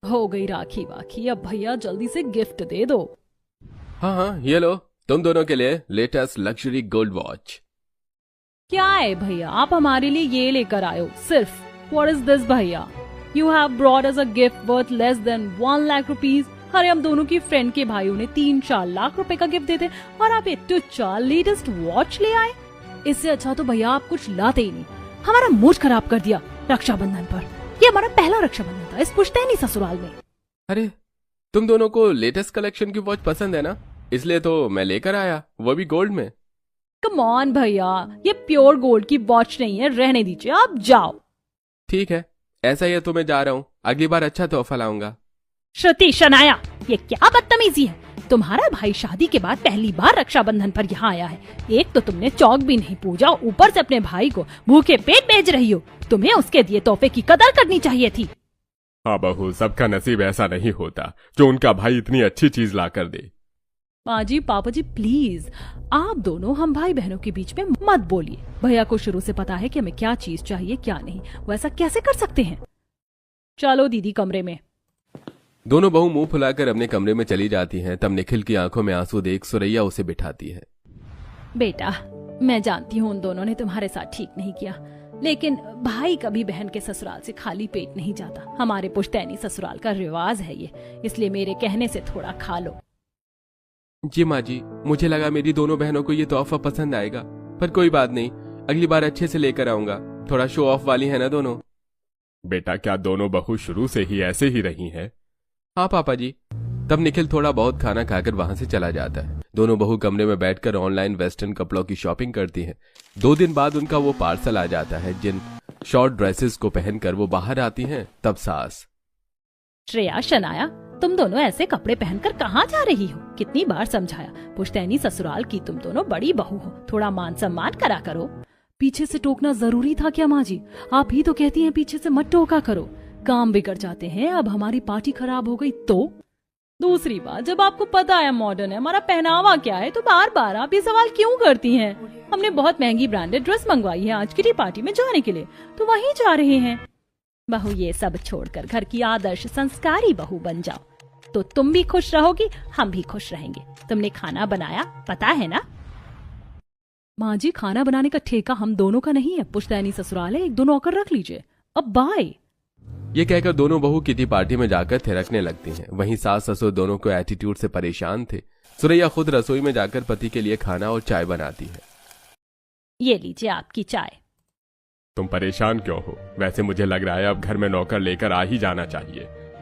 हो गई राखी वाखी, अब भैया जल्दी से गिफ्ट दे दो। हाँ हाँ, ये लो तुम दोनों के लिए लेटेस्ट लग्जरी गोल्ड वॉच। क्या है भैया, आप हमारे लिए ये लेकर आए हो सिर्फ? व्हाट इज दिस भैया? You have brought us a gift worth less than 1 lakh rupees. अरे हम दोनों की फ्रेंड के भाइयों ने 3-4 लाख रुपए का गिफ्ट देते और आप इतने 4 लेटेस्ट वॉच ले आए। इससे अच्छा तो भैया आप कुछ लाते ही नहीं, हमारा मूड खराब कर दिया रक्षाबंधन पर। ये हमारा पहला रक्षाबंधन था इस पुश्तैनी ससुराल में। अरे तुम दोनों को लेटेस्ट कलेक्शन की वॉच पसंद है ना, इसलिए तो मैं लेकर आया, वो भी गोल्ड में। कम ऑन भैया, ये प्योर गोल्ड की वॉच नहीं है, रहने दीजिए, आप जाओ। ठीक है, ऐसा ही है तो मैं जा रहा हूँ, अगली बार अच्छा तोहफा लाऊंगा। श्रुति शनाया, ये क्या बदतमीजी है? तुम्हारा भाई शादी के बाद पहली बार रक्षाबंधन पर यहाँ आया है। एक तो तुमने चौक भी नहीं पूजा, ऊपर से अपने भाई को भूखे पेट भेज रही हो। तुम्हें उसके दिए तोहफे की कदर करनी चाहिए थी। हाँ बहू, सबका नसीब ऐसा नहीं होता जो उनका भाई इतनी अच्छी चीज ला कर दे। माँ जी, पापा जी, प्लीज आप दोनों हम भाई बहनों के बीच में मत बोलिए। भैया को शुरू से पता है कि हमें क्या चीज चाहिए क्या नहीं, वो ऐसा कैसे कर सकते हैं? चलो दीदी कमरे में। दोनों बहू मुंह फुलाकर अपने कमरे में चली जाती हैं। तब निखिल की आंखों में आंसू देख सुरैया उसे बिठाती है। बेटा, मैं जानती हूँ उन दोनों ने तुम्हारे साथ ठीक नहीं किया, लेकिन भाई कभी बहन के ससुराल से खाली पेट नहीं जाता। हमारे पुश्तैनी ससुराल का रिवाज है ये, इसलिए मेरे कहने से थोड़ा खा लो। जी माँ जी, मुझे लगा मेरी दोनों बहनों को ये तोहफा पसंद आएगा, पर कोई बात नहीं, अगली बार अच्छे से लेकर आऊंगा। थोड़ा शो ऑफ वाली है ना दोनों। बेटा, क्या दोनों बहू शुरू से ही ऐसे ही रही हैं? हाँ पापा जी। तब निखिल थोड़ा बहुत खाना खाकर वहां से चला जाता है। दोनों बहू कमरे में बैठकर ऑनलाइन वेस्टर्न कपड़ों की शॉपिंग करती हैं। 2 दिन बाद उनका वो पार्सल आ जाता है। जिन शॉर्ट ड्रेसेस को पहनकर वो बाहर आती हैं, तब सास। श्रेया, शनाया, तुम दोनों ऐसे कपड़े पहनकर कहाँ जा रही हो? कितनी बार समझाया, पुश्तैनी ससुराल की तुम दोनों बड़ी बहू हो, थोड़ा मान सम्मान करा करो। पीछे से टोकना जरूरी था क्या माँ जी? आप ही तो कहती हैं पीछे से मत टोका करो, काम बिगड़ जाते हैं। अब हमारी पार्टी खराब हो गई तो? दूसरी बात, जब आपको पता है मॉडर्न है हमारा पहनावा क्या है, तो बार बार आप ये सवाल क्यों करती हैं? हमने बहुत महंगी ब्रांडेड ड्रेस मंगवाई है आज की पार्टी में जाने के लिए, तो वहीं जा रहे हैं। बहू, ये सब छोड़कर घर की आदर्श संस्कारी बहू बन जाओ, तो तुम भी खुश रहोगी, हम भी खुश रहेंगे। तुमने खाना बनाया, पता है ना? माँ जी, खाना बनाने का ठेका हम दोनों का नहीं है, पुश्तैनी ससुराल है, 1-2 नौकर रख लीजिए। अब बाय। ये कहकर दोनों बहू किटी पार्टी में जाकर थिरकने लगती हैं। वहीं सास ससुर दोनों को एटीट्यूड से परेशान थे। सुरैया खुद रसोई में जाकर पति के लिए खाना और चाय बनाती है। ये लीजिए आपकी चाय। तुम परेशान क्यों हो? वैसे मुझे लग रहा है अब घर में नौकर लेकर आ ही जाना चाहिए।